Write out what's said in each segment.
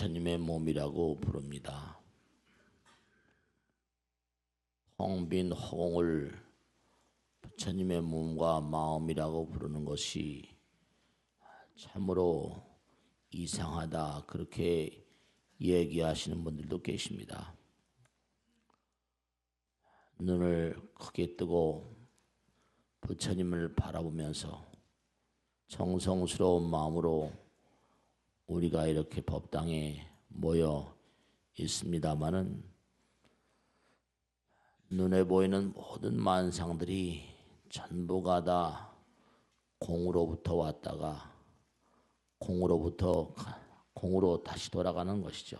부처님의 몸이라고 부릅니다. 텅 빈 허공을 부처님의 몸과 마음이라고 부르는 것이 참으로 이상하다, 그렇게 얘기하시는 분들도 계십니다. 눈을 크게 뜨고 부처님을 바라보면서 정성스러운 마음으로 우리가 이렇게 법당에 모여 있습니다마는 눈에 보이는 모든 만상들이 전부가 다 공으로부터 왔다가 공으로 다시 돌아가는 것이죠.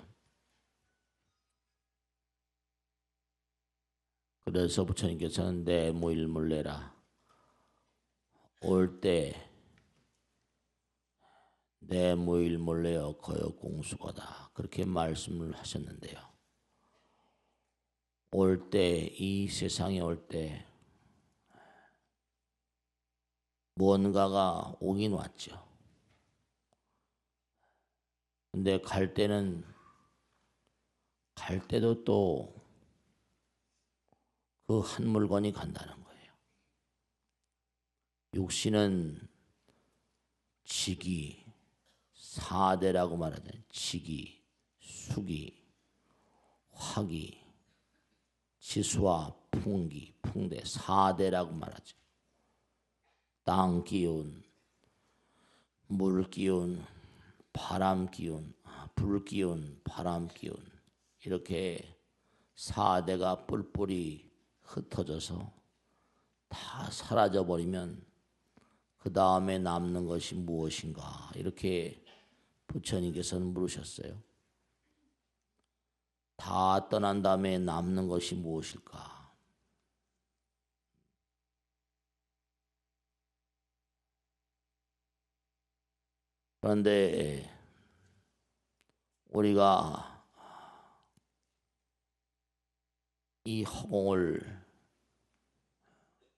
그래서 부처님께서는 내무일물내라, 올 때 내무일물내여 거역공수거다, 그렇게 말씀을 하셨는데요. 올 때, 이 세상에 올 때 무언가가 오긴 왔죠. 근데 갈 때도 또 그 한 물건이 간다는 거예요. 육신은 지기, 사대라고 말하잖아요. 지기, 수기, 화기, 지수와 풍기, 풍대, 사대라고 말하죠. 땅 기운, 물 기운, 바람 기운, 불 기운, 바람 기운, 이렇게 사대가 뿔뿔이 흩어져서 다 사라져 버리면 그 다음에 남는 것이 무엇인가, 이렇게 부처님께서는 물으셨어요. 다 떠난 다음에 남는 것이 무엇일까? 그런데 우리가 이 허공을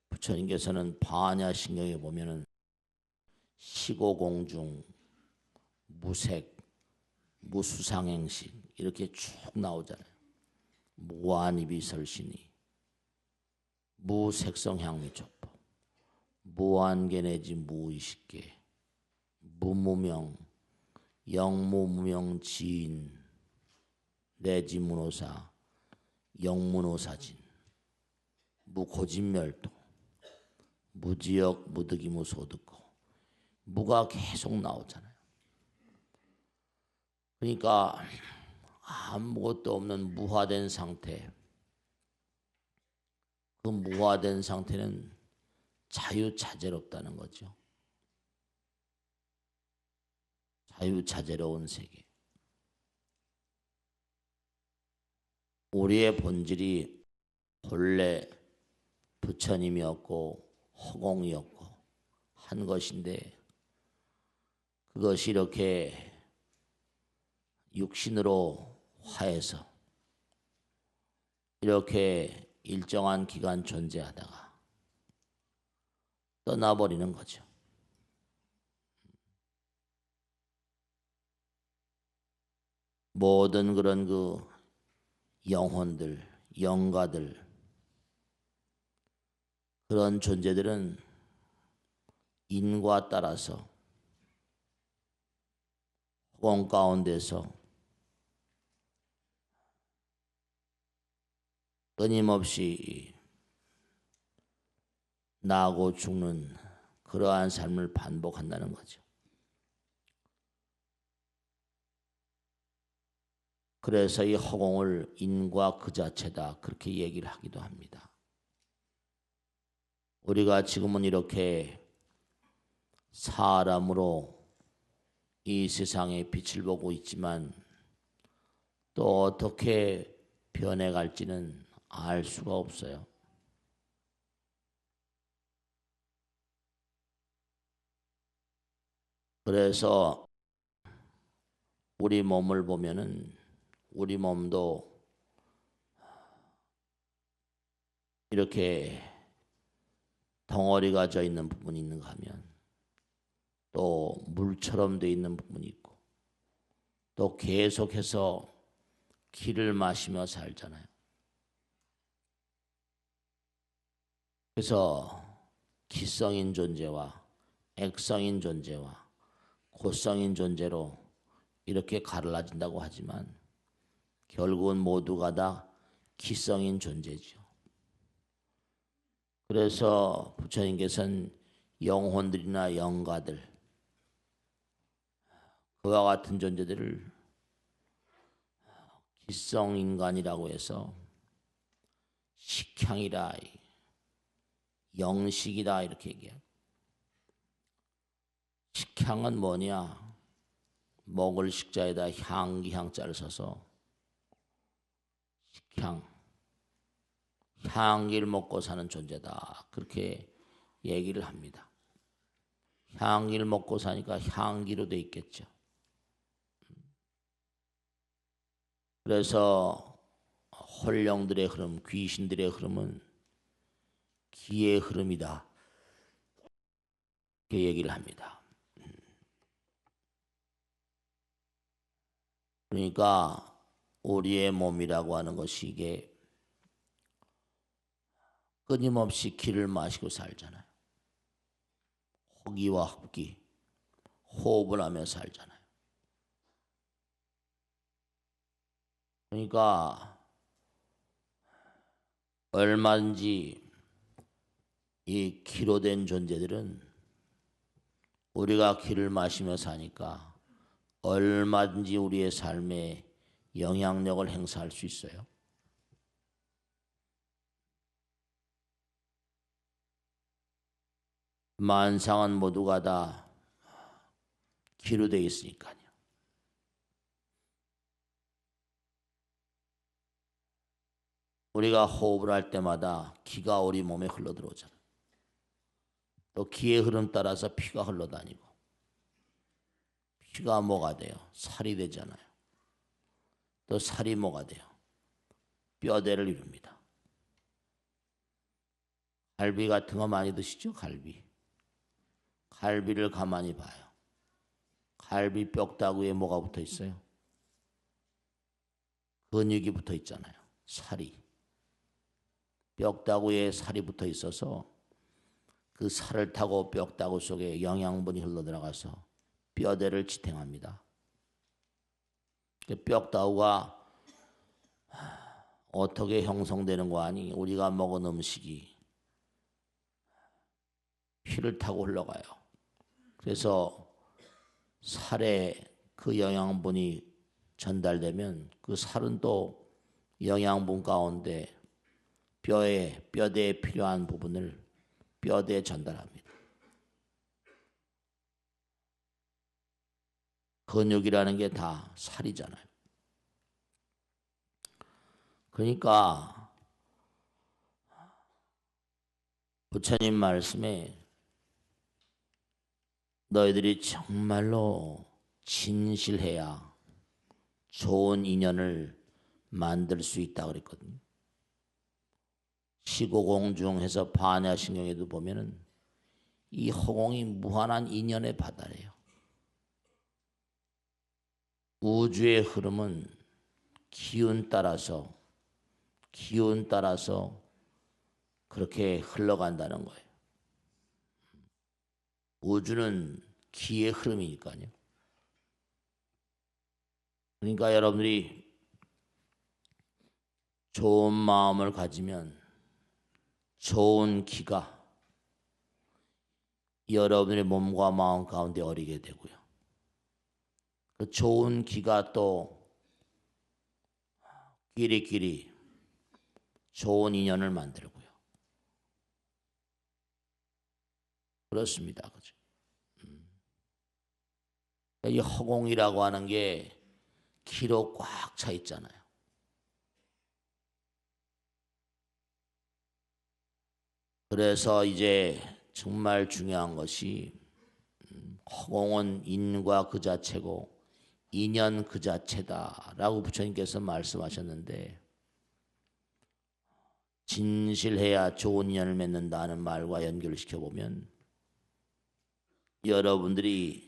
부처님께서는 반야신경에 보면은 시고공중, 무색, 무수상행식 이렇게 쭉 나오잖아요. 무한이비설신이, 무색성향미족법, 무한계내지 무의식계, 무무명, 영무무명지인, 내지문호사, 영문호사진, 무고진멸도, 무지역, 무득이, 무소득고, 무가 계속 나오잖아요. 그러니까 아무것도 없는 무화된 상태, 그 무화된 상태는 자유자재롭다는 거죠. 자유자재로운 세계. 우리의 본질이 본래 부처님이었고 허공이었고 한 것인데, 그것이 이렇게 육신으로 화해서 이렇게 일정한 기간 존재하다가 떠나버리는 거죠. 모든 그런 그 영혼들, 영가들, 그런 존재들은 인과 따라서 허공 가운데서 끊임없이 나고 죽는 그러한 삶을 반복한다는 거죠. 그래서 이 허공을 인과 그 자체다, 그렇게 얘기를 하기도 합니다. 우리가 지금은 이렇게 사람으로 이 세상의 빛을 보고 있지만 또 어떻게 변해갈지는 알 수가 없어요. 그래서 우리 몸을 보면은 우리 몸도 이렇게 덩어리가 져 있는 부분이 있는가 하면 또 물처럼 돼 있는 부분이 있고, 또 계속해서 기를 마시며 살잖아요. 그래서 기성인 존재와 액성인 존재와 고성인 존재로 이렇게 갈라진다고 하지만 결국은 모두가 다 기성인 존재죠. 그래서 부처님께서는 영혼들이나 영가들 그와 같은 존재들을 기성인간이라고 해서 식향이라 영식이다 이렇게 얘기해요. 식향은 뭐냐? 먹을 식자에다 향기 향자를 써서 식향, 향기를 먹고 사는 존재다 그렇게 얘기를 합니다. 향기를 먹고 사니까 향기로 돼 있겠죠. 그래서 혼령들의 흐름, 귀신들의 흐름은 기의 흐름이다 이렇게 얘기를 합니다. 그러니까 우리의 몸이라고 하는 것이 이게 끊임없이 기를 마시고 살잖아요. 호기와 흡기, 호흡을 하며 살잖아요. 그러니까 얼마든지 이 기로 된 존재들은 우리가 기를 마시며 사니까 얼마든지 우리의 삶에 영향력을 행사할 수 있어요. 만상은 모두가 다 기로 되어 있으니까요. 우리가 호흡을 할 때마다 기가 우리 몸에 흘러들어오잖아요. 또 기의 흐름 따라서 피가 흘러다니고 피가 뭐가 돼요? 살이 되잖아요. 또 살이 뭐가 돼요? 뼈대를 이룹니다. 갈비 같은 거 많이 드시죠? 갈비. 갈비를 가만히 봐요. 갈비 뼈다구에 뭐가 붙어 있어요? 근육이 붙어 있잖아요. 살이. 뼈다구에 살이 붙어 있어서 그 살을 타고 뼈다구 속에 영양분이 흘러들어가서 뼈대를 지탱합니다. 뼈다구가 어떻게 형성되는 거 아니? 우리가 먹은 음식이 피를 타고 흘러가요. 그래서 살에 그 영양분이 전달되면 그 살은 또 영양분 가운데 뼈대에 필요한 부분을 뼈대에 전달합니다. 근육이라는 게 다 살이잖아요. 그러니까 부처님 말씀에 너희들이 정말로 진실해야 좋은 인연을 만들 수 있다 그랬거든요. 시고공중해서 반야신경에도 보면은 이 허공이 무한한 인연의 바다래요. 우주의 흐름은 기운 따라서 그렇게 흘러간다는 거예요. 우주는 기의 흐름이니까요. 그러니까 여러분들이 좋은 마음을 가지면 좋은 기가 여러분의 몸과 마음 가운데 어리게 되고요. 그 좋은 기가 또 끼리끼리 좋은 인연을 만들고요. 그렇습니다. 그죠? 이 허공이라고 하는 게 기로 꽉 차 있잖아요. 그래서 이제 정말 중요한 것이 허공은 인과 그 자체고 인연 그 자체다라고 부처님께서 말씀하셨는데 진실해야 좋은 인연을 맺는다는 말과 연결을 시켜보면 여러분들이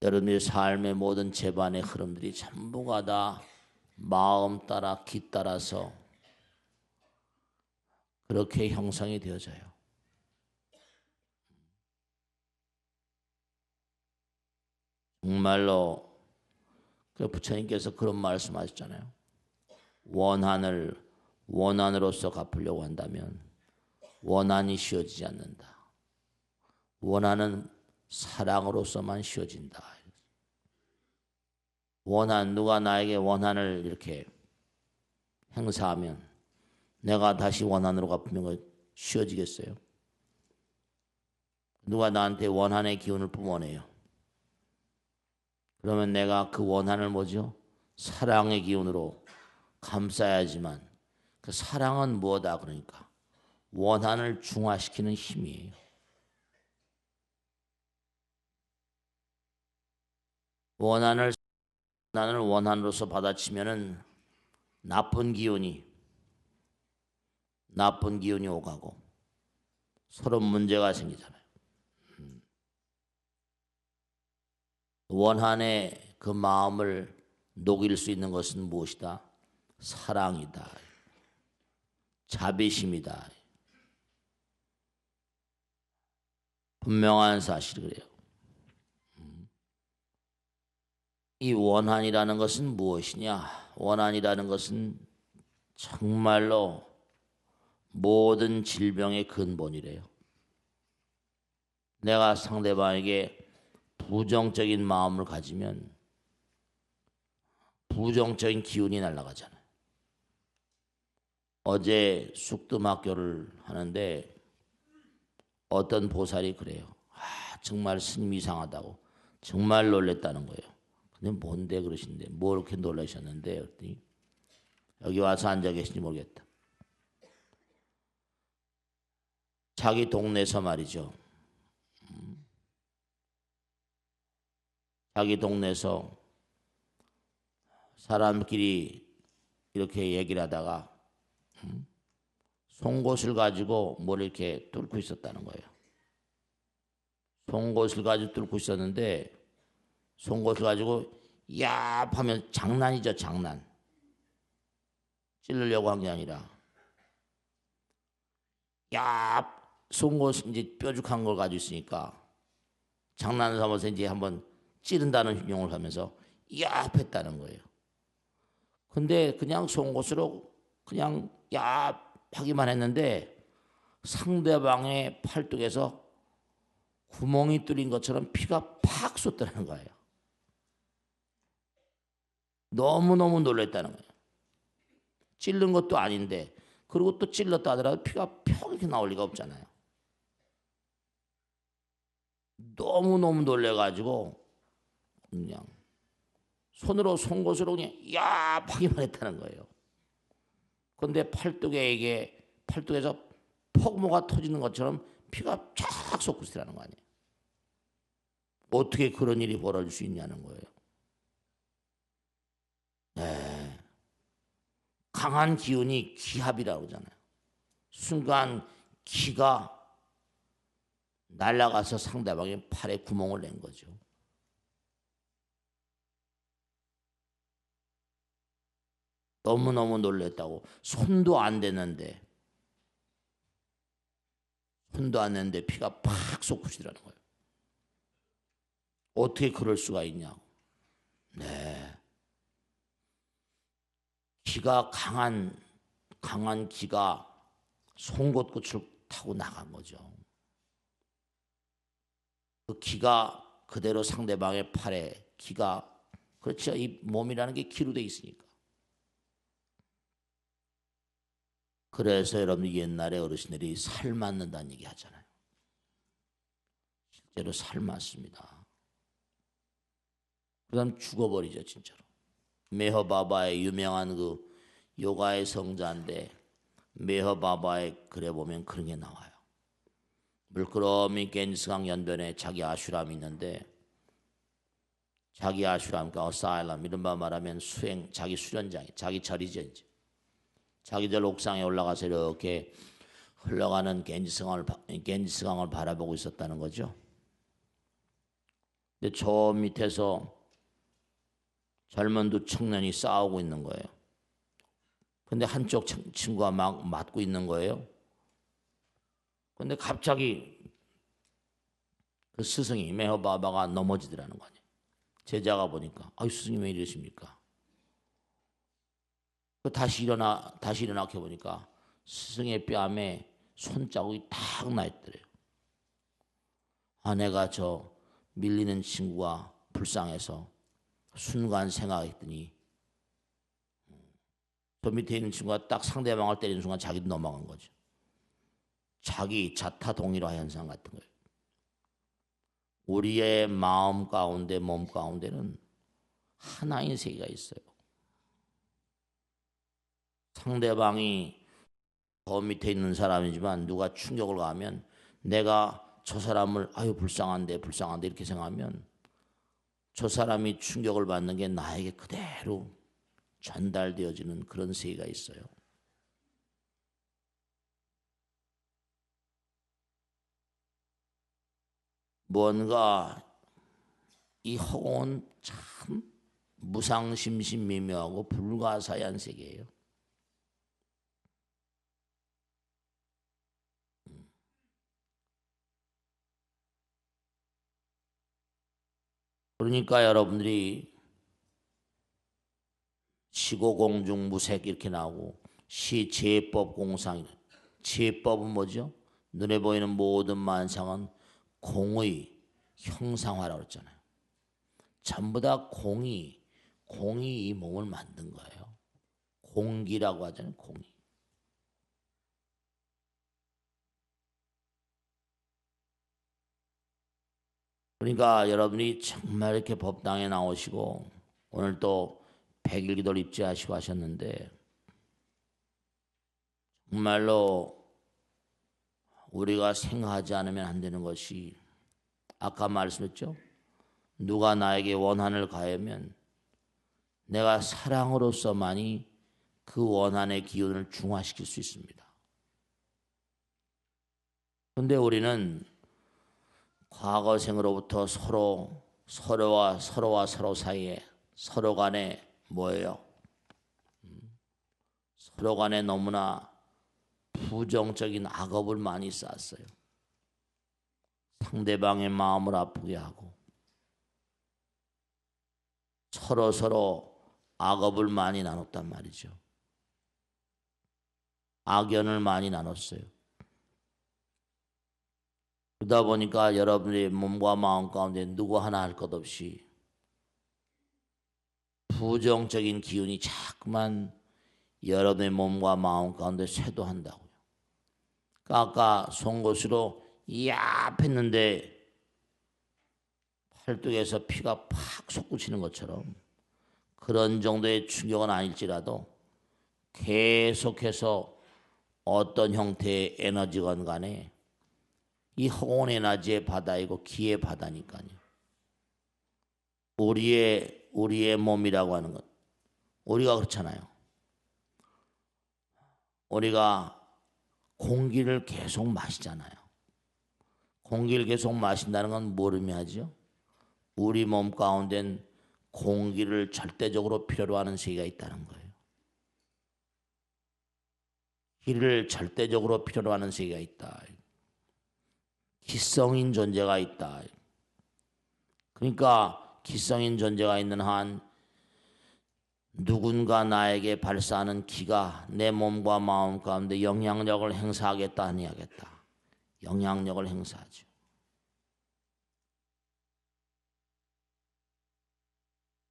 여러분의 삶의 모든 재반의 흐름들이 전부가 다 마음 따라 기 따라서 그렇게 형성이 되어져요. 정말로 그 부처님께서 그런 말씀하셨잖아요. 원한을 원한으로서 갚으려고 한다면 원한이 쉬어지지 않는다. 원한은 사랑으로서만 쉬어진다. 원한, 누가 나에게 원한을 이렇게 행사하면 내가 다시 원한으로 갚으면 쉬어지겠어요? 누가 나한테 원한의 기운을 뿜어내요. 그러면 내가 그 원한을 뭐죠? 사랑의 기운으로 감싸야지만 그 사랑은 뭐다 그러니까 원한을 중화시키는 힘이에요. 원한을 원한으로서 받아치면은 나쁜 기운이 오가고 서로 문제가 생기잖아요. 원한의 그 마음을 녹일 수 있는 것은 무엇이다? 사랑이다. 자비심이다. 분명한 사실이 그래요. 이 원한이라는 것은 무엇이냐? 원한이라는 것은 정말로 모든 질병의 근본이래요. 내가 상대방에게 부정적인 마음을 가지면 부정적인 기운이 날아가잖아요. 어제 숙두막교를 하는데 어떤 보살이 그래요. 정말 스님 이상하다고 정말 놀랬다는 거예요. 근데 뭔데 그러신데 뭐 이렇게 놀라셨는데 그랬더니 여기 와서 앉아 계신지 모르겠다. 자기 동네에서 말이죠. 자기 동네에서 사람끼리 이렇게 얘기를 하다가 송곳을 가지고 뭘 이렇게 뚫고 있었다는 거예요. 송곳을 가지고 뚫고 있었는데 송곳을 가지고 야 하면 장난이죠, 장난. 찌르려고 한 게 아니라 야 송곳 이제 뾰족한 걸 가지고 있으니까 장난을 삼아서 이제 한번 찌른다는 용어를 하면서 야 했다는 거예요. 근데 그냥 송곳으로 그냥 야 하기만 했는데 상대방의 팔뚝에서 구멍이 뚫린 것처럼 피가 팍 쏟더라는 거예요. 너무너무 놀랬다는 거예요. 찔른 것도 아닌데 그리고 또 찔렀다 하더라도 피가 펴 이렇게 나올 리가 없잖아요. 너무너무 놀래가지고 그냥 손으로 송곳으로 그냥 야 하기만 했다는 거예요. 그런데 팔뚝에서 폭모가 터지는 것처럼 피가 쫙 솟고 있으라는 거 아니에요. 어떻게 그런 일이 벌어질 수 있냐는 거예요. 네. 강한 기운이 기합이라고 그러잖아요. 순간 기가 날아가서 상대방의 팔에 구멍을 낸 거죠. 너무너무 놀랬다고. 손도 안 댔는데 피가 팍 솟고 있으라는 거예요. 어떻게 그럴 수가 있냐고. 네. 기가 강한 기가 송곳꽃을 타고 나간 거죠. 그 기가 그대로 상대방의 팔에 기가 그렇죠. 이 몸이라는 게 기로 돼 있으니까. 그래서 여러분 옛날에 어르신들이 살 맞는다는 얘기 하잖아요. 실제로 살 맞습니다. 그다음 죽어버리죠 진짜로. 메허바바의 유명한 그 요가의 성자인데 메허바바의 글에 보면 그런 게 나와요. 물끄러미 겐지스강 연변에 자기 아슈람이 있는데 자기 아슈람, 그러니까 어사일람 이른바 말하면 자기 수련장이 자기 절이죠 이제. 자기 절 옥상에 올라가서 이렇게 흘러가는 겐지스강을 바라보고 있었다는 거죠. 근데 저 밑에서 젊은 두 청년이 싸우고 있는 거예요. 근데 한쪽 친구가 막 맞고 있는 거예요. 근데 갑자기 그 스승이 메허바바가 넘어지더라는 거예요. 제자가 보니까 아유 스승님 왜 이러십니까? 다시 일어나 보니까 스승의 뺨에 손자국이 탁 나 있더래요. 아 내가 저 밀리는 친구가 불쌍해서 순간 생각했더니 저 밑에 있는 친구가 딱 상대방을 때리는 순간 자기도 넘어간 거죠. 자기 자타 동일화 현상 같은 거예요. 우리의 마음 가운데 몸 가운데는 하나인 세계가 있어요. 상대방이 더 밑에 있는 사람이지만 누가 충격을 가하면 내가 저 사람을 아유 불쌍한데 이렇게 생각하면 저 사람이 충격을 받는 게 나에게 그대로 전달되어지는 그런 세계가 있어요. 뭔가 이 허공은 참 무상심심미묘하고 불가사의한 세계예요. 그러니까 여러분들이 시고공중무색 이렇게 나오고 시제법공상. 제법은 뭐죠? 눈에 보이는 모든 만상은 공의 형상화라고 했잖아요. 전부 다 공이 이 몸을 만든 거예요. 공기라고 하잖아요. 공이. 그러니까 여러분이 정말 이렇게 법당에 나오시고 오늘 또 백일 기도를 입지하시고 하셨는데 정말로 우리가 생각하지 않으면 안 되는 것이 아까 말씀했죠. 누가 나에게 원한을 가하면 내가 사랑으로서만이 그 원한의 기운을 중화시킬 수 있습니다. 그런데 우리는 과거 생으로부터 서로와 서로 사이에 서로 간에 뭐예요? 서로 간에 너무나 부정적인 악업을 많이 쌓았어요. 상대방의 마음을 아프게 하고 서로 악업을 많이 나눴단 말이죠. 악연을 많이 나눴어요. 그러다 보니까 여러분의 몸과 마음 가운데 누구 하나 할 것 없이 부정적인 기운이 자꾸만 여러분의 몸과 마음 가운데 쇄도한다고요. 그러니까 아까 송곳으로 야 했는데 팔뚝에서 피가 팍 솟구치는 것처럼 그런 정도의 충격은 아닐지라도 계속해서 어떤 형태의 에너지건 간에 이 허공 에너지의 바다이고 기의 바다니까요. 우리의 몸이라고 하는 것. 우리가 그렇잖아요. 우리가 공기를 계속 마시잖아요. 공기를 계속 마신다는 건 뭘 의미하죠? 우리 몸 가운데는 공기를 절대적으로 필요로 하는 세계가 있다는 거예요. 기를 절대적으로 필요로 하는 세계가 있다. 기성인 존재가 있다. 그러니까 기성인 존재가 있는 한 누군가 나에게 발사하는 기가 내 몸과 마음 가운데 영향력을 행사하겠다 아니하겠다. 영향력을 행사하죠.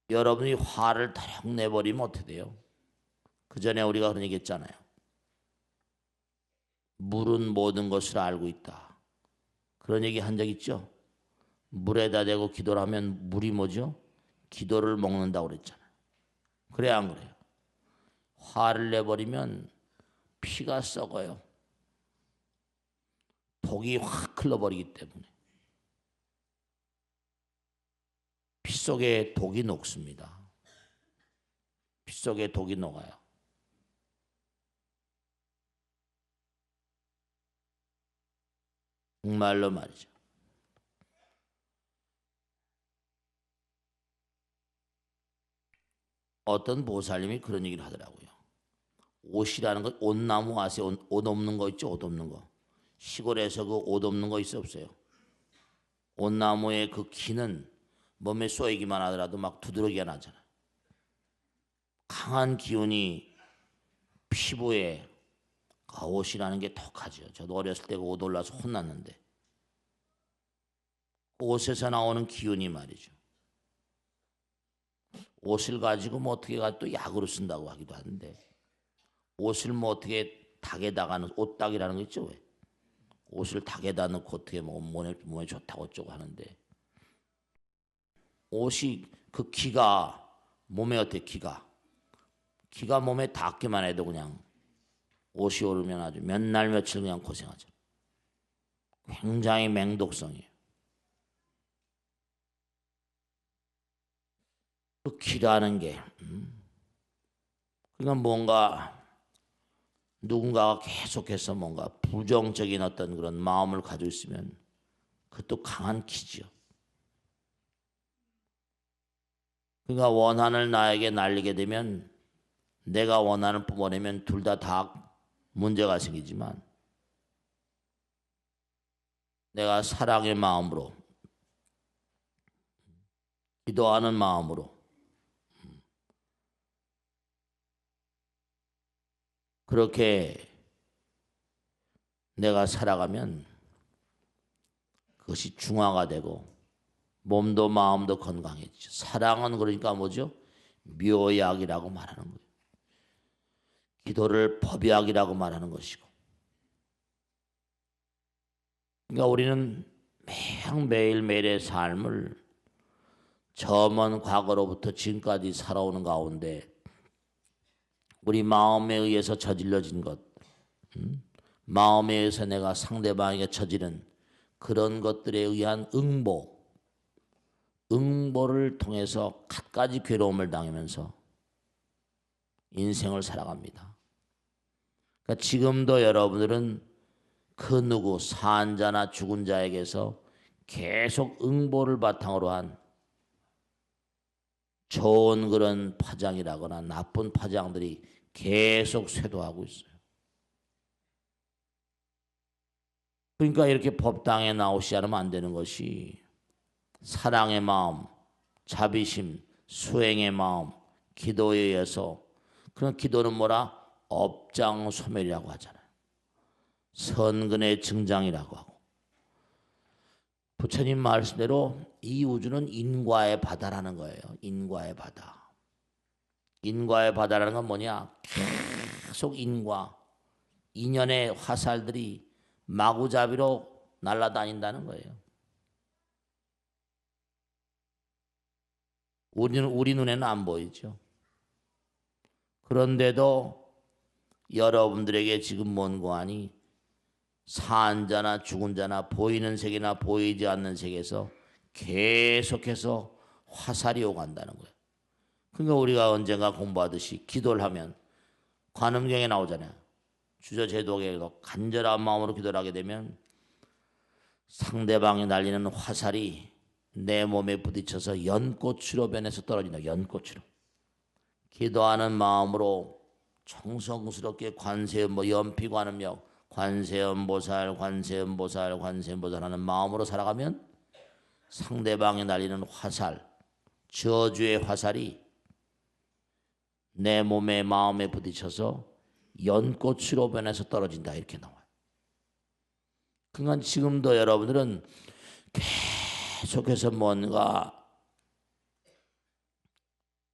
여러분이 화를 다력 내버리면 어떻게 돼요? 그 전에 우리가 그런 얘기 했잖아요. 물은 모든 것을 알고 있다. 그런 얘기 한 적 있죠? 물에다 대고 기도를 하면 물이 뭐죠? 기도를 먹는다고 그랬잖아요. 그래 안 그래요? 화를 내버리면 피가 썩어요. 독이 확 흘러버리기 때문에. 피 속에 독이 녹습니다. 피 속에 독이 녹아요. 정말로 말이죠. 어떤 보살님이 그런 얘기를 하더라고요. 옷이라는 것, 옷나무 아세요? 옷 없는 거 있죠? 옷 없는 거. 시골에서 그 옷 없는 거 있어 없어요? 옷나무의 그 기는 몸에 쏘이기만 하더라도 막 두드러기가 나잖아요. 강한 기운이 피부에 옷이라는 게 턱하죠. 저도 어렸을 때 옷 올라서 혼났는데 옷에서 나오는 기운이 말이죠. 옷을 가지고 뭐 어떻게 가지고 또 약으로 쓴다고 하기도 하는데 옷을 뭐 어떻게 닭에다가 옷닭이라는 거 있죠 왜? 옷을 닭에다 넣고 어떻게 뭐 몸에 좋다고 어쩌고 하는데 옷이 그 기가 몸에 어때 기가 몸에 닿기만 해도 그냥 옷이 오르면 아주 몇 날 며칠 그냥 고생하죠. 굉장히 맹독성이에요. 그 기라는 게 그러니까 뭔가 누군가가 계속해서 뭔가 부정적인 어떤 그런 마음을 가지고 있으면 그것도 강한 기지요. 그러니까 원한을 나에게 날리게 되면 내가 원한을 뿜어내면 둘 다 문제가 생기지만 내가 사랑의 마음으로 기도하는 마음으로 그렇게 내가 살아가면 그것이 중화가 되고 몸도 마음도 건강해지죠. 사랑은 그러니까 뭐죠? 묘약이라고 말하는 거예요. 기도를 법약이라고 말하는 것이고. 그러니까 우리는 매일매일의 삶을 저 먼 과거로부터 지금까지 살아오는 가운데 우리 마음에 의해서 저질러진 것, 마음에 의해서 내가 상대방에게 저지른 그런 것들에 의한 응보를 통해서 갖가지 괴로움을 당하면서 인생을 살아갑니다. 그러니까 지금도 여러분들은 그 누구 산 자나 죽은 자에게서 계속 응보를 바탕으로 한 좋은 그런 파장이라거나 나쁜 파장들이 계속 쇄도하고 있어요. 그러니까 이렇게 법당에 나오시지 않으면 안 되는 것이 사랑의 마음, 자비심, 수행의 마음, 기도에 의해서 그런 기도는 뭐라? 업장소멸이라고 하잖아요. 선근의 증장이라고 하고 부처님 말씀대로 이 우주는 인과의 바다라는 거예요. 인과의 바다. 인과의 바다라는 건 뭐냐? 계속 인연의 화살들이 마구잡이로 날아다닌다는 거예요. 우리 눈에는 안 보이죠. 그런데도 여러분들에게 지금 뭔 고하니 산 자나 죽은 자나 보이는 세계나 보이지 않는 세계에서 계속해서 화살이 오간다는 거예요. 그러니까 우리가 언젠가 공부하듯이 기도를 하면 관음경에 나오잖아요. 주저제독에서 간절한 마음으로 기도를 하게 되면 상대방이 날리는 화살이 내 몸에 부딪혀서 연꽃으로 변해서 떨어진다. 연꽃으로. 기도하는 마음으로 정성스럽게 연피관음력 관세음보살 하는 마음으로 살아가면 상대방이 날리는 화살, 저주의 화살이 내 몸에 마음에 부딪혀서 연꽃으로 변해서 떨어진다 이렇게 나와요. 그러니까 지금도 여러분들은 계속해서 뭔가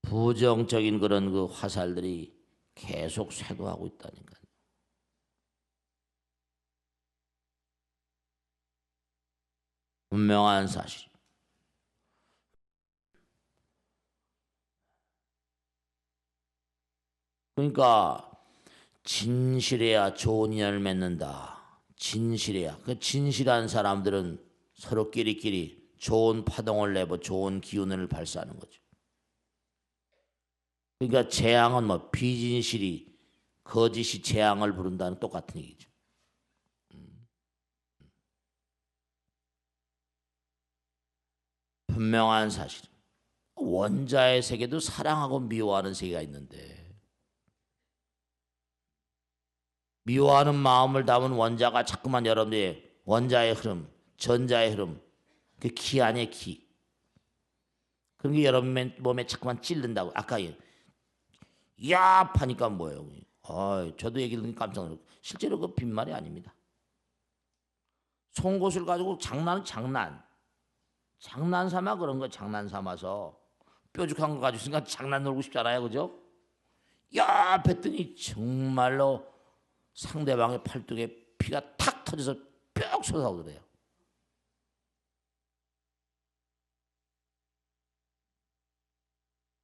부정적인 그런 그 화살들이 계속 쇄도하고 있다니까요. 분명한 사실. 그러니까 진실해야 좋은 인연을 맺는다. 진실해야. 그 진실한 사람들은 서로 끼리끼리 좋은 파동을 내고 좋은 기운을 발사하는 거죠. 그러니까 재앙은 뭐 비진실이 거짓이 재앙을 부른다는 똑같은 얘기죠. 분명한 사실. 원자의 세계도 사랑하고 미워하는 세계가 있는데 미워하는 마음을 담은 원자가 자꾸만 여러분들의 원자의 흐름, 전자의 흐름, 그 기 아니에요, 기. 그런 게 여러분 몸에 자꾸만 찔른다고. 아까 야 하니까 뭐예요? 저도 얘기 듣니 깜짝 놀랐고 실제로 그 빈말이 아닙니다. 송곳을 가지고 장난 삼아 그런 거 장난 삼아서 뾰족한 거 가지고 있으니까 장난 놀고 싶잖아요, 그죠? 야 뱉더니 정말로 상대방의 팔뚝에 피가 탁 터져서 뿅 솟아오더래요.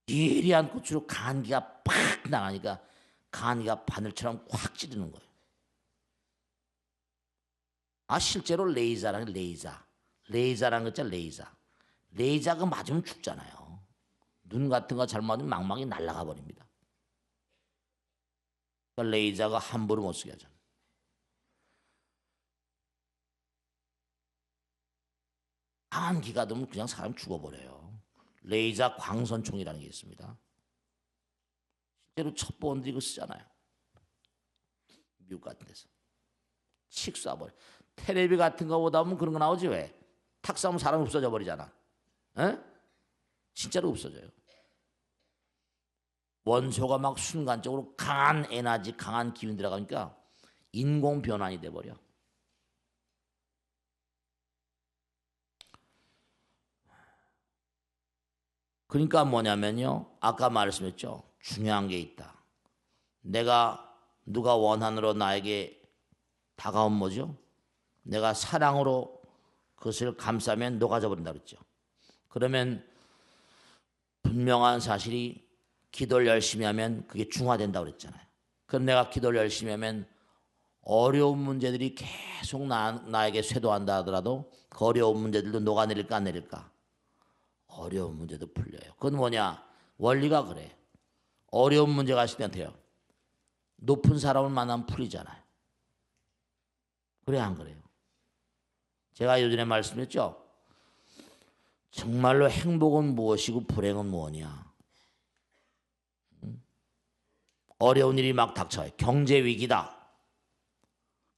예리한 꽃으로 간기가 팍 나가니까 간기가 바늘처럼 확 찌르는 거예요. 실제로 레이저라는 레이저라는 거 있잖아요. 레이저가 맞으면 죽잖아요. 눈 같은 거 잘못 맞으면 망망이 날아가 버립니다. 그러니까 레이저가 함부로 못 쓰게 하잖아요. 강한 기가 되면 그냥 사람 죽어버려요. 레이저 광선총이라는 게 있습니다. 실제로 첩보원들이 이거 쓰잖아요. 미국 같은 데서. 칙 쏴버려. 테레비 같은 거 보다 보면 그런 거 나오지 왜? 탁 쏴면 사람 없어져 버리잖아. 에? 진짜로 없어져요. 원소가 막 순간적으로 강한 에너지, 강한 기운 들어가니까 인공 변환이 돼버려. 그러니까 뭐냐면요. 아까 말씀했죠. 중요한 게 있다. 누가 원한으로 나에게 다가온 뭐죠? 내가 사랑으로 그것을 감싸면 녹아져 버린다 그랬죠. 그러면 분명한 사실이 기도를 열심히 하면 그게 중화된다 그랬잖아요. 그럼 내가 기도를 열심히 하면 어려운 문제들이 계속 나에게 쇄도한다 하더라도 그 어려운 문제들도 녹아내릴까 안 내릴까? 어려운 문제도 풀려요. 그건 뭐냐? 원리가 그래. 어려운 문제가 있을 때 돼요. 높은 사람을 만나면 풀리잖아요. 그래 안 그래요? 제가 요전에 말씀했죠. 정말로 행복은 무엇이고 불행은 무엇이냐. 어려운 일이 막 닥쳐요. 경제 위기다.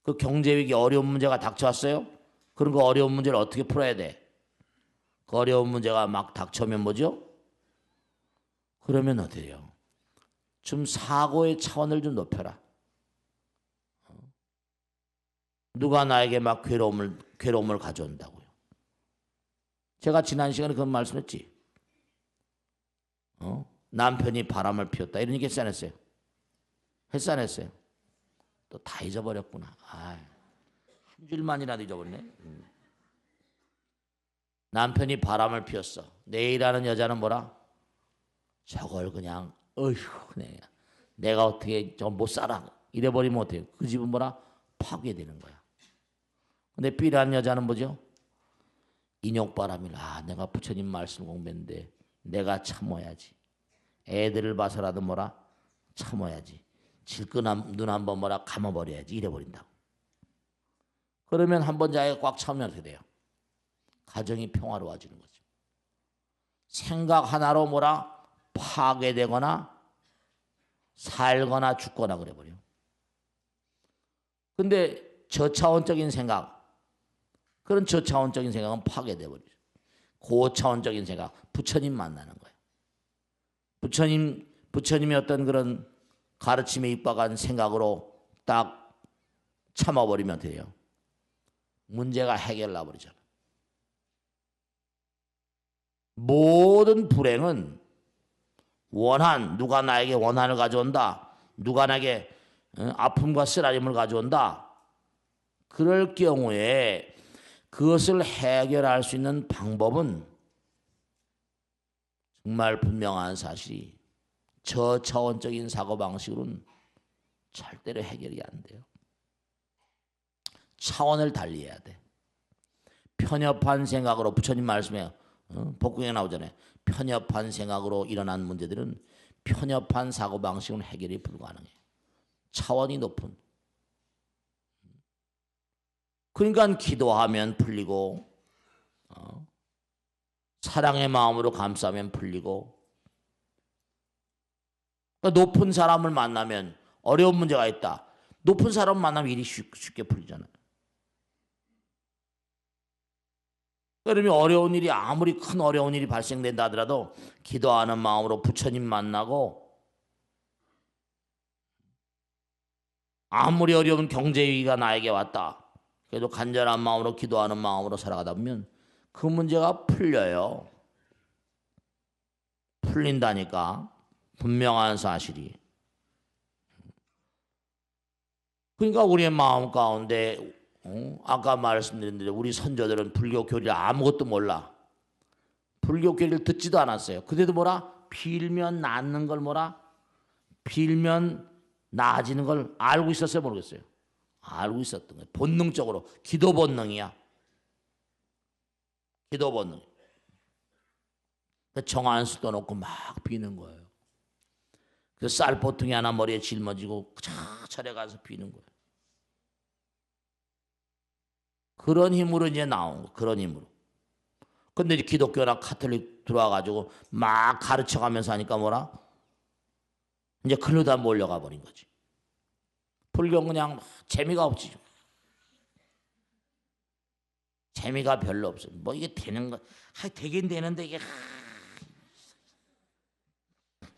그 경제 위기 어려운 문제가 닥쳐왔어요. 그런 그 어려운 문제를 어떻게 풀어야 돼? 그 어려운 문제가 막 닥쳐오면 뭐죠? 그러면 어떻게 해요? 좀 사고의 차원을 좀 높여라. 누가 나에게 막 괴로움을 가져온다고요. 제가 지난 시간에 그런 말씀했지. 남편이 바람을 피웠다. 이런 얘기 했어 안 했어요? 했어 안 했어요? 또 다 잊어버렸구나. 한 줄만이라도 잊어버렸네. 남편이 바람을 피웠어. 내일 하는 여자는 뭐라? 저걸 그냥 내가 어떻게 저 못 살아 이래버리면 어때요? 그 집은 뭐라? 파괴되는 거야. 근데 B라는 여자는 뭐죠? 인욕바람이 내가 부처님 말씀 공부했는데 내가 참아야지. 애들을 봐서라도 뭐라? 참아야지. 질끈한 눈 한번 뭐라? 감아버려야지. 이래버린다고. 그러면 한번 자기가 꽉 참으면 어떻게 돼요? 가정이 평화로워지는 거죠. 생각 하나로 뭐라? 파괴되거나 살거나 죽거나 그래버려. 근데 저차원적인 생각, 그런 저차원적인 생각은 파괴돼 버리죠. 고차원적인 생각, 부처님 만나는 거예요. 부처님의 어떤 그런 가르침에 입박한 생각으로 딱 참아버리면 돼요. 문제가 해결나 버리잖아. 모든 불행은 누가 나에게 원한을 가져온다. 누가 나에게 아픔과 쓰라림을 가져온다. 그럴 경우에 그것을 해결할 수 있는 방법은 정말 분명한 사실이 저차원적인 사고방식으로는 절대로 해결이 안 돼요. 차원을 달리해야 돼. 편협한 생각으로 부처님 말씀에 복궁에 나오잖아요. 편협한 생각으로 일어난 문제들은 편협한 사고방식은 해결이 불가능해요. 차원이 높은. 그러니까 기도하면 풀리고 사랑의 마음으로 감싸면 풀리고, 그러니까 높은 사람을 만나면 어려운 문제가 있다. 높은 사람을 만나면 일이 쉽게 풀리잖아요. 그러면 어려운 일이 아무리 큰 어려운 일이 발생된다 하더라도 기도하는 마음으로 부처님 만나고, 아무리 어려운 경제 위기가 나에게 왔다. 그래도 간절한 마음으로 기도하는 마음으로 살아가다 보면 그 문제가 풀려요. 풀린다니까. 분명한 사실이. 그러니까 우리의 마음 가운데 아까 말씀드린 대로 우리 선조들은 불교 교리를 아무것도 몰라. 불교 교리를 듣지도 않았어요. 그래도 뭐라? 빌면 낫는 걸 뭐라? 빌면 나아지는 걸 알고 있었어요? 모르겠어요. 알고 있었던 거예요. 본능적으로. 기도 본능이야. 기도 본능. 정한수 떠놓고 막 비는 거예요. 그 쌀보통이 하나 머리에 짊어지고 차차례 가서 비는 거예요. 그런 힘으로 이제 나온 거. 그런 힘으로. 근데 이제 기독교나 카톨릭 들어와가지고 막 가르쳐가면서 하니까 뭐라? 이제 글로 다 몰려가 버린 거지. 불교는 그냥 재미가 없지. 재미가 별로 없어. 뭐 이게 되는 거, 되긴 되는데 이게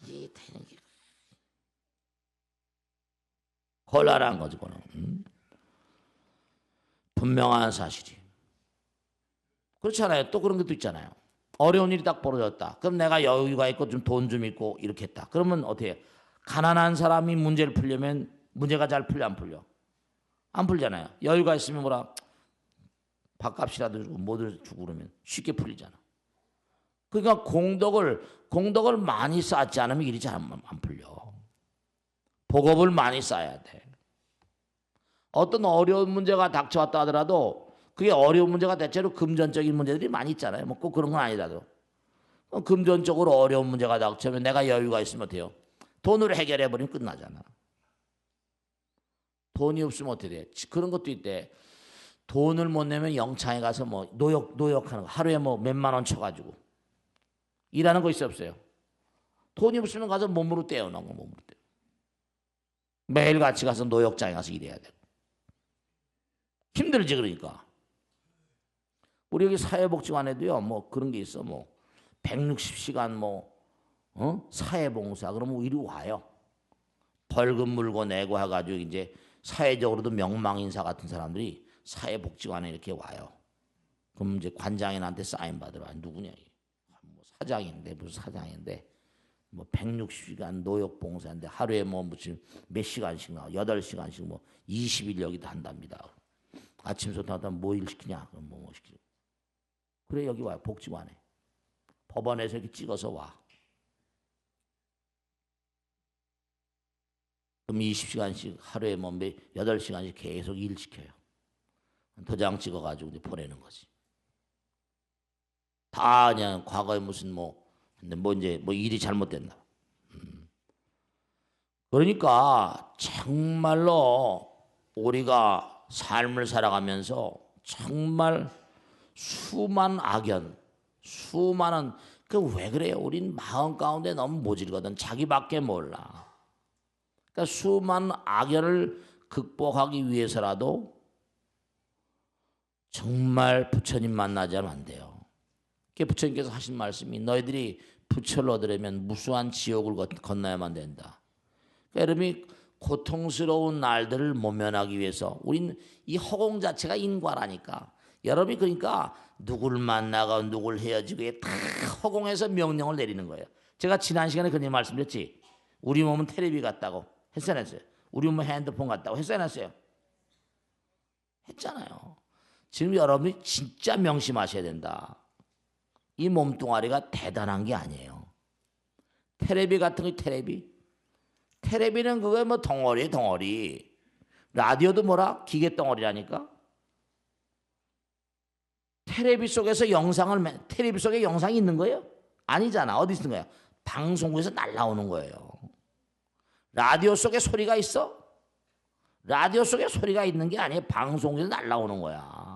되는 게 곤란한 거지, 그거는. 분명한 사실이. 그렇잖아요. 또 그런 것도 있잖아요. 어려운 일이 딱 벌어졌다. 그럼 내가 여유가 있고 좀 돈 좀 있고 이렇게 했다. 그러면 어떻게 해요? 가난한 사람이 문제를 풀려면 문제가 잘 풀려 안 풀려? 안 풀잖아요. 여유가 있으면 뭐라 밥값이라도 주고 뭐들 주고 그러면 쉽게 풀리잖아. 그러니까 공덕을 많이 쌓지 않으면 일이 잘 안 풀려. 복업을 많이 쌓아야 돼. 어떤 어려운 문제가 닥쳐왔다 하더라도 그게 어려운 문제가 대체로 금전적인 문제들이 많이 있잖아요. 뭐 꼭 그런 건 아니라도. 금전적으로 어려운 문제가 닥쳐면 내가 여유가 있으면 어때요? 돈으로 해결해버리면 끝나잖아. 돈이 없으면 어떻게 돼? 그런 것도 있대. 돈을 못 내면 영창에 가서 뭐 노역하는 거. 하루에 뭐 몇만 원 쳐가지고. 일하는 거 있어 없어요? 돈이 없으면 가서 몸으로 떼어놓은 거, 몸으로 떼어. 매일 같이 가서 노역장에 가서 일해야 돼. 힘들지, 그러니까. 우리 여기 사회복지관에도요, 뭐 그런 게 있어. 뭐 160시간 사회봉사. 그러면 이리 와요. 벌금 물고 내고 해가지고 이제 사회적으로도 명망인사 같은 사람들이 사회복지관에 이렇게 와요. 그럼 이제 관장인한테 사인 받으러 와. 누구냐? 뭐 사장인데, 무슨 사장인데, 뭐 160시간 노역봉사인데 하루에 뭐 무슨 몇 시간씩 나와. 8시간씩 뭐 20일 여기도 한답니다. 아침부터 나타나면 뭐 일 시키냐? 그럼 뭐 시키죠. 그래, 여기 와요. 복지관에. 법원에서 이렇게 찍어서 와. 그럼 20시간씩 하루에 뭐 8시간씩 계속 일 시켜요. 도장 찍어가지고 이제 보내는 거지. 다 그냥 과거에 무슨 근데 이제 일이 잘못됐나. 그러니까 정말로 우리가 삶을 살아가면서 정말 수많은 악연, 수많은 왜 그래요? 우린 마음 가운데 너무 모질거든. 자기밖에 몰라. 그러니까 수많은 악연을 극복하기 위해서라도 정말 부처님 만나지 않으면 안 돼요. 부처님께서 하신 말씀이 너희들이 부처를 얻으려면 무수한 지옥을 건너야만 된다. 그러니까 여러분이 고통스러운 날들을 모면하기 위해서 우린 이 허공 자체가 인과라니까. 여러분이 그러니까 누구를 만나고 누구를 헤어지고 다 허공에서 명령을 내리는 거예요. 제가 지난 시간에 그런 말씀드렸지. 우리 몸은 텔레비 같다고 했어요, 안 했어요? 우리 몸은 핸드폰 같다고 했어요, 안 했어요? 했잖아요. 지금 여러분이 진짜 명심하셔야 된다. 이 몸뚱아리가 대단한 게 아니에요. 텔레비 같은 거 텔레비는 그거 뭐 덩어리. 라디오도 뭐라? 기계 덩어리라니까. 텔레비 속에 영상이 있는 거예요? 아니잖아. 어디 있는 거야? 방송국에서 날라오는 거예요. 라디오 속에 소리가 있어? 라디오 속에 소리가 있는 게 아니에요. 방송국에서 날라오는 거야.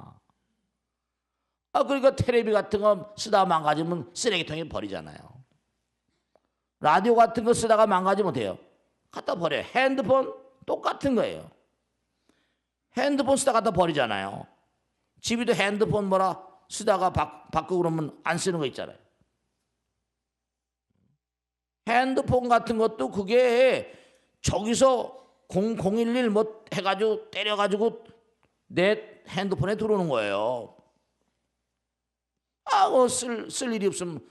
그러니까 텔레비 같은 거 쓰다가 망가지면 쓰레기통에 버리잖아요. 라디오 같은 거 쓰다가 망가지면 돼요. 갖다 버려요. 핸드폰 똑같은 거예요. 핸드폰 쓰다가 갖다 버리잖아요. 집에도 핸드폰 쓰다가 바꾸고 그러면 안 쓰는 거 있잖아요. 핸드폰 같은 것도 그게 저기서 011 해가지고 때려가지고 내 핸드폰에 들어오는 거예요. 쓸 일이 없으면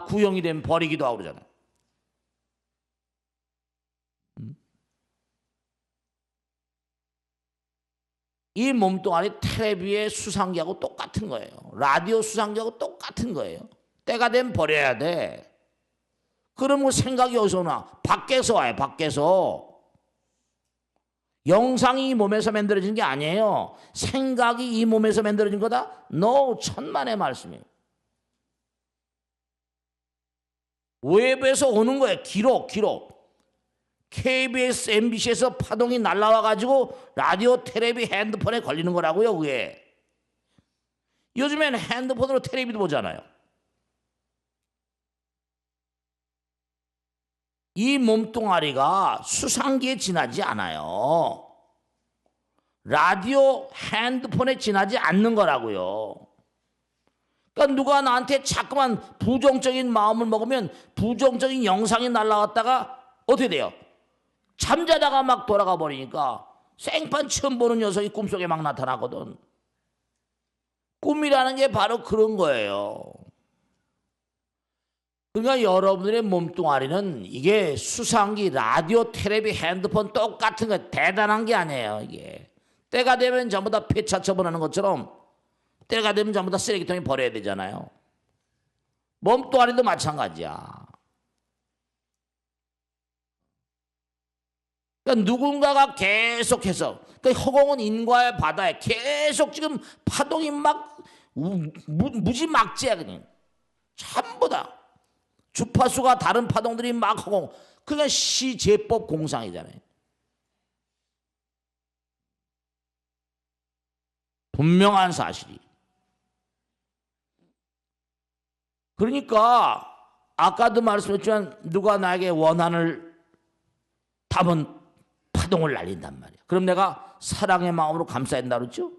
구형이 되면 버리기도 하고 그러잖아요. 이 몸뚱아리 텔레비의 수상기하고 똑같은 거예요. 라디오 수상기하고 똑같은 거예요. 때가 되면 버려야 돼. 그러면 생각이 어디서 오나? 밖에서 와요. 밖에서. 영상이 이 몸에서 만들어진 게 아니에요. 생각이 이 몸에서 만들어진 거다? No, 천만의 말씀이에요. 외부에서 오는 거예요. 기록. KBS, MBC에서 파동이 날라와가지고 라디오, 텔레비, 핸드폰에 걸리는 거라고요. 그게. 요즘엔 핸드폰으로 텔레비도 보잖아요. 이 몸뚱아리가 수상기에 지나지 않아요. 라디오, 핸드폰에 지나지 않는 거라고요. 그러니까 누가 나한테 자꾸만 부정적인 마음을 먹으면 부정적인 영상이 날라왔다가 어떻게 돼요? 잠자다가 막 돌아가 버리니까 생판 처음 보는 녀석이 꿈속에 막 나타나거든. 꿈이라는 게 바로 그런 거예요. 그러니까 여러분들의 몸뚱아리는 이게 수상기, 라디오, 텔레비, 핸드폰 똑같은 거 대단한 게 아니에요. 이게 때가 되면 전부 다 폐차 처분하는 것처럼 때가 되면 전부 다 쓰레기통에 버려야 되잖아요. 몸뚱아리도 마찬가지야. 그러니까 누군가가 계속해서 허공은 인과의 바다에 계속 지금 파동이 막 무지막지야. 그냥 전부 다 주파수가 다른 파동들이 막 허공. 그냥 시제법 공상이잖아요. 분명한 사실이. 그러니까 아까도 말씀했지만 누가 나에게 원한을 담은 파동을 날린단 말이야. 그럼 내가 사랑의 마음으로 감싸야 된다 그랬죠?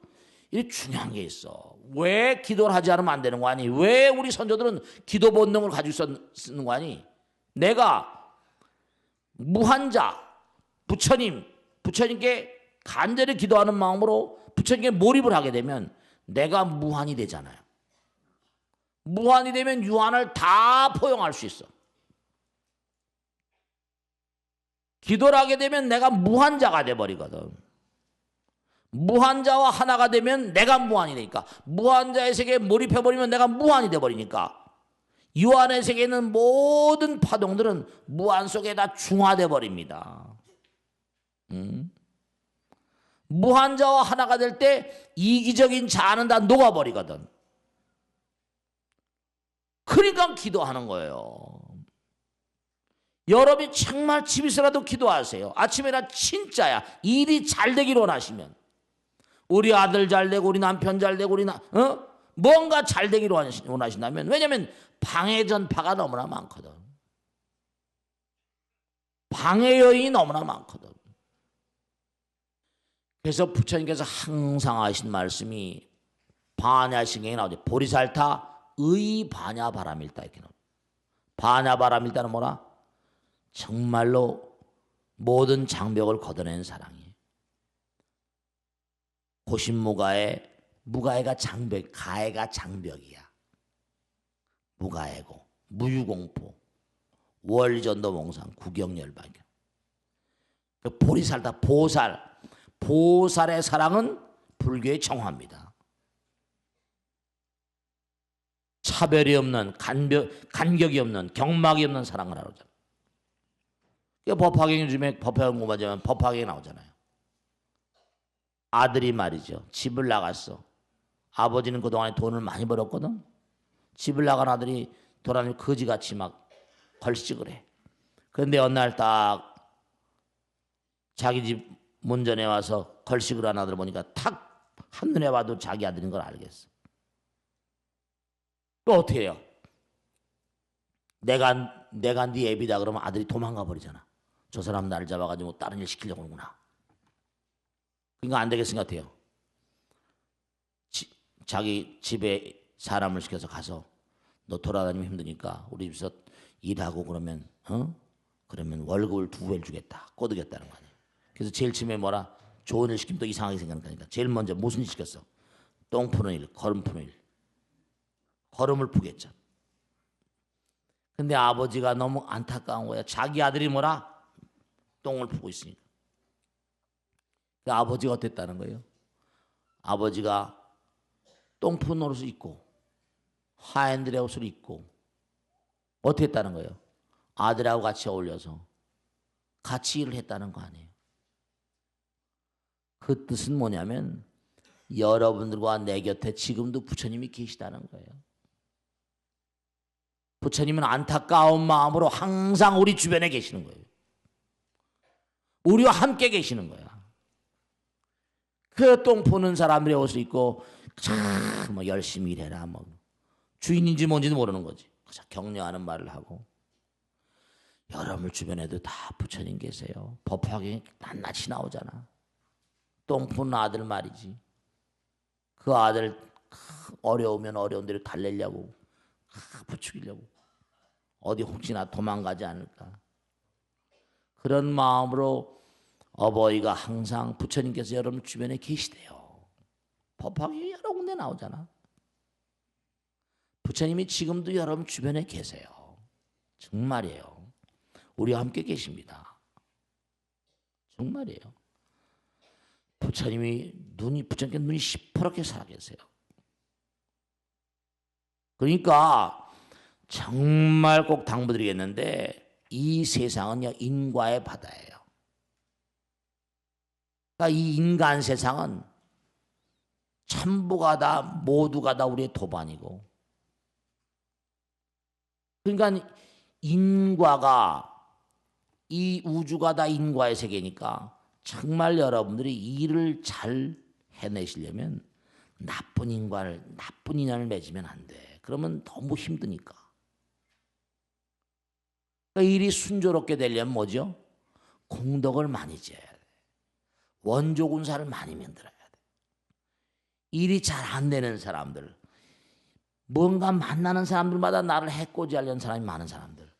이게 중요한 게 있어. 왜 기도를 하지 않으면 안 되는 거 아니? 왜 우리 선조들은 기도 본능을 가지고 쓰는 거 아니? 내가 무한자 부처님께 간절히 기도하는 마음으로 부처님께 몰입을 하게 되면 내가 무한이 되잖아요. 무한이 되면 유한을 다 포용할 수 있어. 기도를 하게 되면 내가 무한자가 돼버리거든. 무한자와 하나가 되면 내가 무한이 되니까, 무한자의 세계에 몰입해버리면 내가 무한이 돼버리니까, 유한의 세계에 있는 모든 파동들은 무한 속에 다 중화돼 버립니다. 무한자와 하나가 될 때 이기적인 자아는 다 녹아버리거든. 그러니까 기도하는 거예요. 여러분이 정말 집에서라도 기도하세요. 아침에나 진짜야. 일이 잘 되기를 원하시면, 우리 아들 잘 되고 우리 남편 잘 되고 뭔가 잘 되기를 원하신다면, 왜냐하면 방해 전파가 너무나 많거든. 방해 요인이 너무나 많거든. 그래서 부처님께서 항상 하신 말씀이 반야신경에 나오죠. 보리살타 의반야바람일다 이렇게 나옵니다. 반야바람일다는 뭐라? 정말로 모든 장벽을 걷어낸 사랑이에요. 무가해가 장벽, 가해가 장벽이야. 무가해고 무유공포 월전도 몽상 구경열반경. 보리살다 보살의 사랑은 불교의 정화입니다. 차별이 없는 간격이 없는 경막이 없는 사랑을 하잖아요. 법화경 요즘에 법화경 공부하자면 법화경이 나오잖아요. 아들이 말이죠. 집을 나갔어. 아버지는 그동안에 돈을 많이 벌었거든. 집을 나간 아들이 돌아다니며 거지같이 막 걸식을 해. 그런데 어느 날 딱 자기 집 문전에 와서 걸식을 한 아들 보니까 탁 한눈에 봐도 자기 아들인 걸 알겠어. 또 어떻게 해요? 내가 네 애비다 그러면 아들이 도망가 버리잖아. 저 사람 나를 잡아가지고 다른 일 시키려고 하는구나. 그러니까 안 되겠은 것 같아요. 자기 집에 사람을 시켜서 가서 너 돌아다니면 힘드니까 우리 집에서 일하고 그러면 그러면 월급을 2배를 주겠다. 꼬드겼다는 거 아니에요. 그래서 제일 처음에 뭐라 좋은 일 시키면 또 이상하게 생각하는 거니까 제일 먼저 무슨 일 시켰어? 똥 푸는 일, 거름 푸는 일. 거름을 푸겠죠. 근데 아버지가 너무 안타까운 거야. 자기 아들이 뭐라? 똥을 푸고 있으니까. 그 아버지가 어땠다는 거예요? 아버지가 똥 푸는 옷을 입고 하얀들의 옷을 입고 어떻게 했다는 거예요? 아들하고 같이 어울려서 같이 일을 했다는 거 아니에요. 그 뜻은 뭐냐면 여러분들과 내 곁에 지금도 부처님이 계시다는 거예요. 부처님은 안타까운 마음으로 항상 우리 주변에 계시는 거예요. 우리와 함께 계시는 거야. 그 똥 푸는 사람들의 옷을 입고 뭐 열심히 일해라 뭐 주인인지 뭔지도 모르는 거지. 격려하는 말을 하고 여러분 주변에도 다 부처님 계세요. 법화경이 낱낱이 나오잖아. 똥 푸는 아들 말이지. 그 아들 어려우면 어려운 대로 달래려고 부추기려고 어디 혹시나 도망가지 않을까. 그런 마음으로 어버이가 항상 부처님께서 여러분 주변에 계시대요. 법화경이 여러 군데 나오잖아. 부처님이 지금도 여러분 주변에 계세요. 정말이에요. 우리와 함께 계십니다. 정말이에요. 부처님께 눈이 시퍼렇게 살아계세요. 그러니까 정말 꼭 당부드리겠는데 이 세상은요 인과의 바다예요. 그러니까 이 인간 세상은 전부가 다 모두가 다 우리의 도반이고 그러니까 인과가 이 우주가 다 인과의 세계니까 정말 여러분들이 일을 잘 해내시려면 나쁜 인연을 맺으면 안 돼. 그러면 너무 힘드니까. 그러니까 일이 순조롭게 되려면 뭐죠? 공덕을 많이 지어야 돼. 원조군사를 많이 만들어야 돼. 일이 잘 안 되는 사람들, 뭔가 만나는 사람들마다 나를 해코지하려는 사람이 많은 사람들.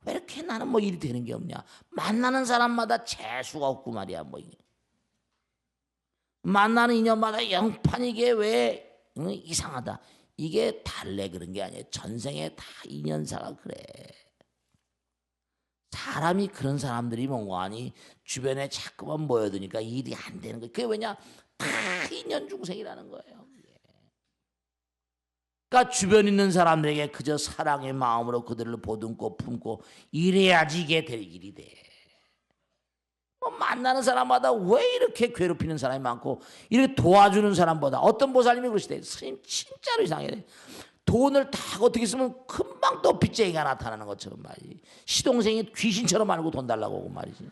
왜 이렇게 나는 뭐 일이 되는 게 없냐? 만나는 사람마다 재수가 없고 말이야. 뭐 이게. 만나는 인연마다 영판 이게 왜 이상하다. 이게 달래 그런 게 아니에요. 전생에 다 인연사가 그래. 사람이 그런 사람들이 뭔가하니 주변에 자꾸만 모여드니까 일이 안 되는 거예요. 그게 왜냐? 다 인연 중생이라는 거예요. 그러니까 주변에 있는 사람들에게 그저 사랑의 마음으로 그들을 보듬고 품고 이래야지 이게 될 일이 돼. 뭐 만나는 사람마다 왜 이렇게 괴롭히는 사람이 많고 이렇게 도와주는 사람보다 어떤 보살님이 그러시대. 스님 진짜로 이상해. 돈을 다 어떻게 쓰면 금방 또 빚쟁이가 나타나는 것처럼 말이지. 시동생이 귀신처럼 알고 돈 달라고 오고 말이지.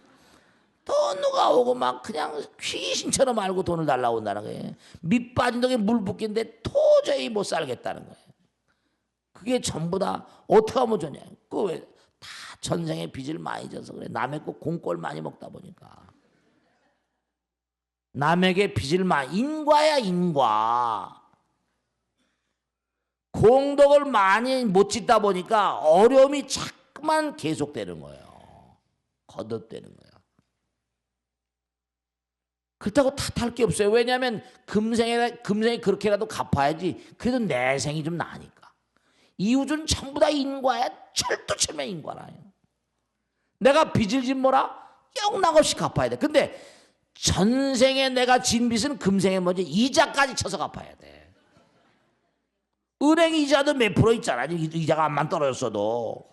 또 누가 오고 막 그냥 귀신처럼 알고 돈을 달라고 온다는 거예요. 밑 빠진 독에 물 붓기인데 도저히 못 살겠다는 거예요. 그게 전부 다 어떻게 하면 좋냐. 그 왜 다 전생에 빚을 많이 져서 그래. 남의 거 공꼴 많이 먹다 보니까. 남에게 빚을 많이 인과야 인과. 공덕을 많이 못 짓다 보니까 어려움이 자꾸만 계속되는 거예요. 거듭되는 거예요. 그렇다고 탓할 게 없어요. 왜냐하면 금생에 그렇게라도 갚아야지. 그래도 내 생이 좀 나으니까. 이 우주는 전부 다 인과야. 철두철미 인과라요. 내가 빚을 진 뭐라? 영락없이 갚아야 돼. 근데 전생에 내가 진 빚은 금생에 먼저 이자까지 쳐서 갚아야 돼. 은행 이자도 몇 프로 있잖아. 이자가 안만 떨어졌어도.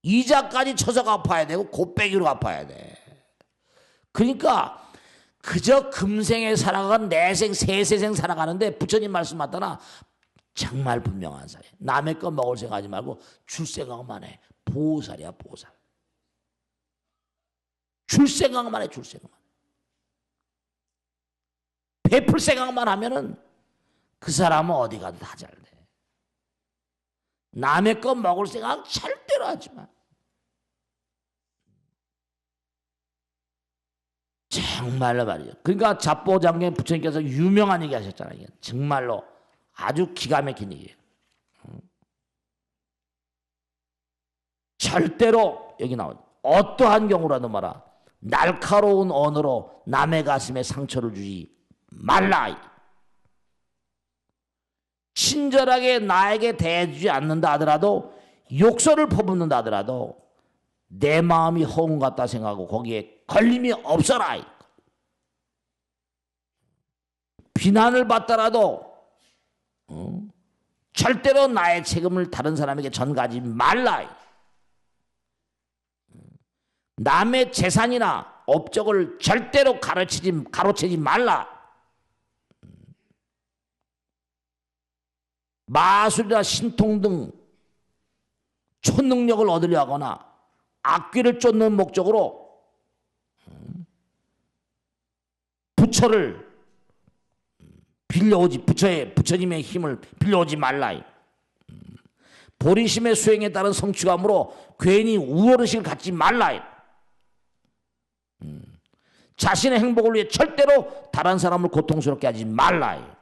이자까지 쳐서 갚아야 되고 곱빼기로 갚아야 돼. 그러니까 그저 금생에 살아간 내생 세세생 살아가는데 부처님 말씀 맞다나 정말 분명한 사례. 남의 거 먹을 생각하지 말고 줄 생각만 해. 보살이야 보살. 줄 생각만 해. 줄 생각만. 베풀 생각만 하면은 그 사람은 어디 가도 다 잘 돼. 남의 거 먹을 생각 절대로 하지 마. 정말로 말이죠. 그러니까 잡보장경 부처님께서 유명한 얘기 하셨잖아요. 정말로 아주 기가 막힌 얘기예요. 절대로 여기 나오죠. 어떠한 경우라도 말아 날카로운 언어로 남의 가슴에 상처를 주지 말라. 친절하게 나에게 대해주지 않는다 하더라도 욕설을 퍼붓는다 하더라도 내 마음이 허공 같다 생각하고 거기에 걸림이 없어라. 비난을 받더라도 절대로 나의 책임을 다른 사람에게 전가하지 말라. 남의 재산이나 업적을 절대로 가로채지 말라. 마술이나 신통 등 초능력을 얻으려 하거나 악귀를 쫓는 목적으로 부처를 빌려오지, 부처님의 힘을 빌려오지 말라. 보리심의 수행에 따른 성취감으로 괜히 우월의식을 갖지 말라. 자신의 행복을 위해 절대로 다른 사람을 고통스럽게 하지 말라.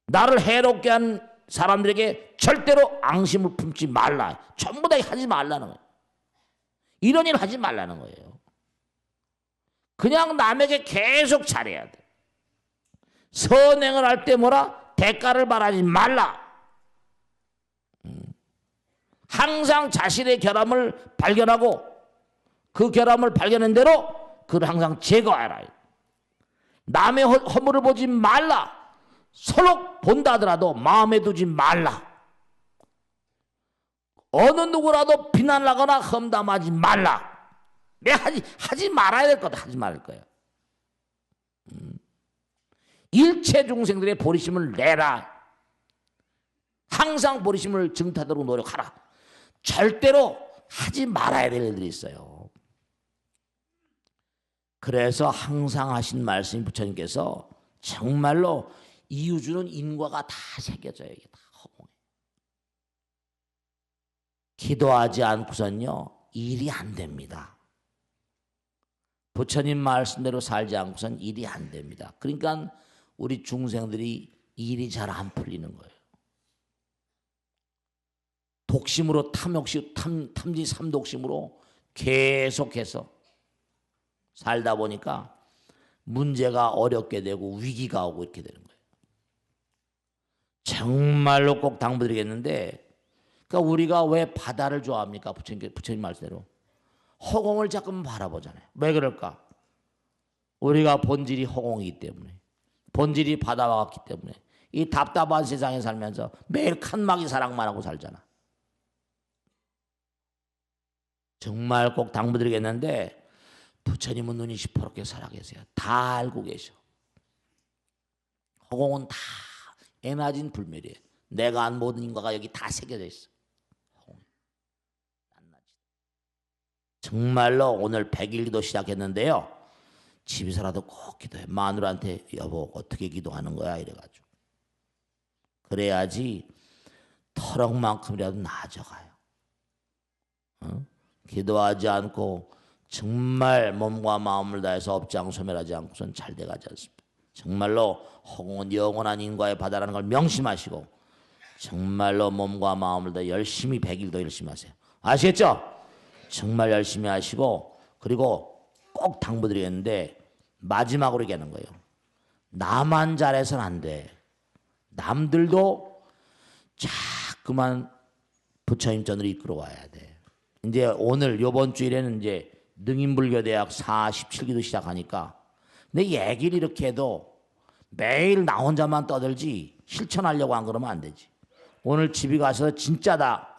나를 해롭게 한 사람들에게 절대로 앙심을 품지 말라. 전부 다 하지 말라는 거예요. 이런 일 하지 말라는 거예요. 그냥 남에게 계속 잘해야 돼. 선행을 할 때 뭐라? 대가를 바라지 말라. 항상 자신의 결함을 발견하고 그 결함을 발견한 대로 그를 항상 제거하라. 남의 허물을 보지 말라. 서로 본다 하더라도 마음에 두지 말라. 어느 누구라도 비난하거나 험담하지 말라. 내가 하지 말아야 될 거다. 하지 말을 거야. 일체 중생들의 보리심을 내라. 항상 보리심을 증타도록 노력하라. 절대로 하지 말아야 될 일들이 있어요. 그래서 항상 하신 말씀이 부처님께서 정말로 이유주는 인과가 다 새겨져요. 이게 다 허공에. 기도하지 않고선요 일이 안 됩니다. 부처님 말씀대로 살지 않고선 일이 안 됩니다. 그러니까 우리 중생들이 일이 잘 안 풀리는 거예요. 독심으로 탐지 삼독심으로 계속해서 살다 보니까 문제가 어렵게 되고 위기가 오고 이렇게 되는 거예요. 정말로 꼭 당부드리겠는데, 그러니까 우리가 왜 바다를 좋아합니까? 부처님 말씀대로 허공을 자꾸만 바라보잖아요. 왜 그럴까? 우리가 본질이 허공이기 때문에, 본질이 바다와 같기 때문에 이 답답한 세상에 살면서 매일 칸막이 사랑만 하고 살잖아. 정말 꼭 당부드리겠는데 부처님은 눈이 시퍼렇게 살아계세요. 다 알고 계셔. 허공은 다 에너진 불멸이에요. 내가 한 모든 인과가 여기 다 새겨져 있어. 정말로 오늘 100일 기도 시작했는데요. 집에서라도 꼭 기도해. 마누라한테 여보 어떻게 기도하는 거야 이래가지고. 그래야지 터럭만큼이라도 나아져가요. 기도하지 않고 정말 몸과 마음을 다해서 업장 소멸하지 않고선 잘 돼가지 않습니다. 정말로 허공은 영원한 인과의 바다라는 걸 명심하시고 정말로 몸과 마음을 다해 열심히 100일도 열심히 하세요. 아시겠죠? 정말 열심히 하시고, 그리고 꼭 당부드리겠는데 마지막으로 얘기하는 거예요. 나만 잘해서는 안 돼. 남들도 자꾸만 부처님 전으로 이끌어와야 돼. 이제 오늘 요번 주일에는 이제 능인불교대학 47기도 시작하니까, 근데 얘기를 이렇게 해도 매일 나 혼자만 떠들지 실천하려고 안 그러면 안 되지. 오늘 집에 가서 진짜다.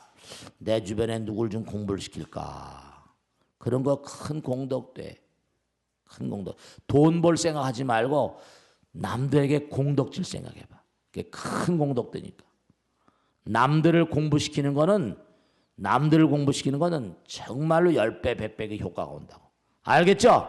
내 주변에 누굴 좀 공부를 시킬까. 그런 거 큰 공덕돼. 큰 공덕. 돈 벌 생각하지 말고 남들에게 공덕질 생각해봐. 그게 큰 공덕되니까. 남들을 공부시키는 거는 정말로 10배, 100배의 효과가 온다고. 알겠죠?